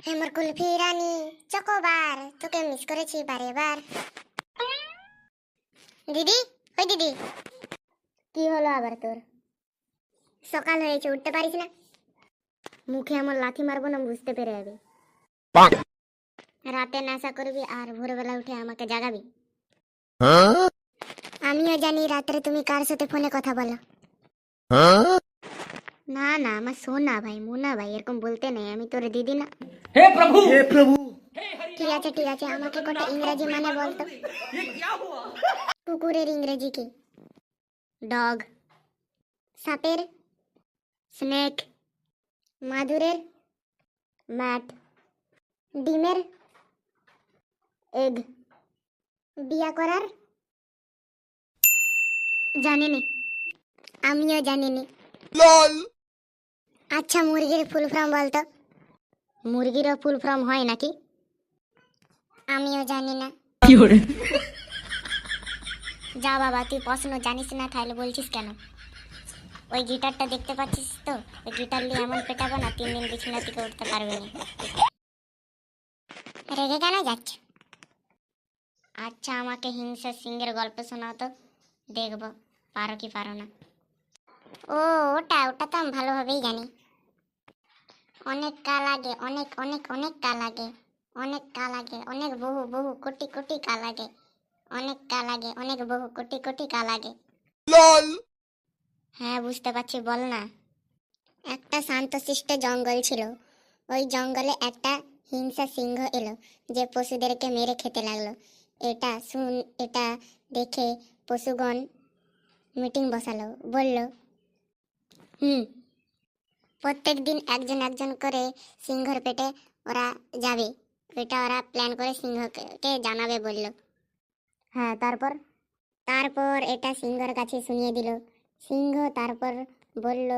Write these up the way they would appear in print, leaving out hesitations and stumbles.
হেমর কুলফি রানী chocobar, তোকে miss করেছি বারে বার। দিদি, ওই দিদি, কি হলো আবার তোর? সকাল হয়েছে, উঠতে পারিস না? মুখে এমন লাথি মারবো না, বুঝতে পেরে যাবি। রাতে নেশা করবি আর ভোরবেলা উঠে আমাকে জাগাবি। আমিও জানি রাত্রে তুমি কার সাথে ফোনে কথা বলো। না না, আমার সোনা ভাই, মুনা ভাই, এরকম বলতে নেই, আমি তোর দিদি না। हे प्रभु हे प्रभु। ঠিক আছে ঠিক আছে, আমাকে কটা ইংরেজি মানে বলতো। কুকুরের ইংরেজি কি? ডগ। সাপের? স্নেক। মাদুরের? ম্যাট। ডিমের? এগ। বিয়া করার? জানিনি। আমিও জানিনি। লল। আচ্ছা, মুরগির ফুল ফর্ম বলতো। মুরগিরও ফুল ফর্ম হয় নাকি? আমিও জানি না। যা বাবা, তুই প্রশ্ন জানিস না তাহলে বলছিস কেন? ওই গিটারটা দেখতে পাচ্ছিস তো, ওই গিটার নিয়ে এমন পেটাবো না 3 দিন বিছানা থেকে উঠতে পারবি না। রেগে কেন যাচ্ছে? আচ্ছা, আমাকে হিংসা সিংহের গল্প শোনাও তো, দেখবো পারো কি পারো না। ও, ওটা ওটা তো আমি ভালোভাবেই জানি। অনেক কাল আগে, অনেক অনেক অনেক কাল আগে, অনেক কাল আগে, অনেক বহু বহু কোটি কোটি কাল আগে, অনেক কাল আগে, অনেক বহু কোটি কোটি কাল আগে। লল। হ্যাঁ বুঝতে পারছি, বল না। একটা শান্তশিষ্ট জঙ্গল ছিল। ওই জঙ্গলে একটা হিংসা সিংহ এলো, যে পশুদেরকে মেরে খেতে লাগলো। এটা দেখে পশুগণ মিটিং বসালো, বলল, প্রত্যেক দিন একজন একজন করে সিংহর পেটে ওরা যাবে। এটা ওরা প্ল্যান করে সিংহকে জানাবে বলল। হ্যাঁ, তারপর? তারপর এটা সিংহর কাছে শুনিয়ে দিল। সিংহ তারপর বলল,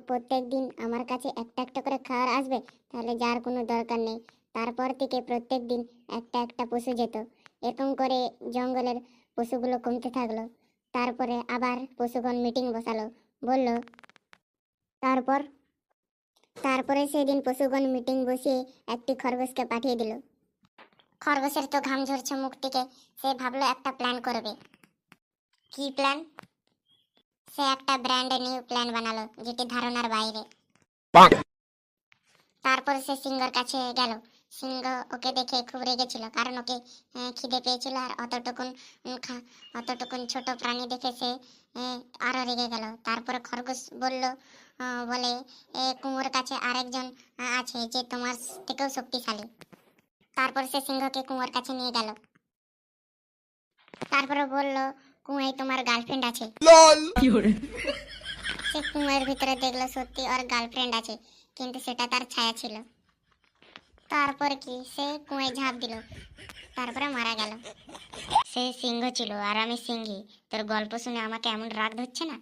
প্রত্যেক দিন আমার কাছে একটা একটা করে খাবার আসবে, তাহলে যার কোনো দরকার নেই। তারপর থেকে প্রত্যেক দিন একটা একটা পশু যেত। এরকম করে জঙ্গলের পশুগুলো কমতে থাকলো। তারপরে আবার পশুগণ মিটিং বসালো, বলল, তারপর? তারপরে সেদিন পশুগণ মিটিং বসিয়ে একটি খরগোশকে পাঠিয়ে দিল। খরগোশের তো ঘাম ঝরছে মুখ থেকে, সে ভাবলো একটা প্ল্যান করবে। কি প্ল্যান? সে একটা ব্র্যান্ড নিউ প্ল্যান বানালো, যেটি ধারণার বাইরে। তারপর সে সিংহর কাছে গেল। সিংহ ওকে দেখে খুব রেগেছিল, কারণ ওকে খিদে পেয়েছিল, আর অতটুকুন ছোট প্রাণী দেখে সে আরো রেগে গেল। তারপরে খরগোশ বলে, কুমোর কাছে আরেকজন আছে যে তোমার থেকেও শক্তিশালী। তারপর সে সিংহকে কুমোর কাছে নিয়ে গেল। তারপরে বলল, কুঁয়ায় তোমার গার্লফ্রেন্ড আছে। সে কুঁয়ের ভিতরে দেখলো সত্যি ওর গার্লফ্রেন্ড আছে, কিন্তু সেটা তার ছায়া ছিল। তারপর কি, সে কুঁয়ে ঝাঁপ দিল, তারপরে মারা গেল। সে সিংহ ছিল আর আমি সিংহী। তোর গল্প শুনে আমাকে এমন রাগ ধরছে না?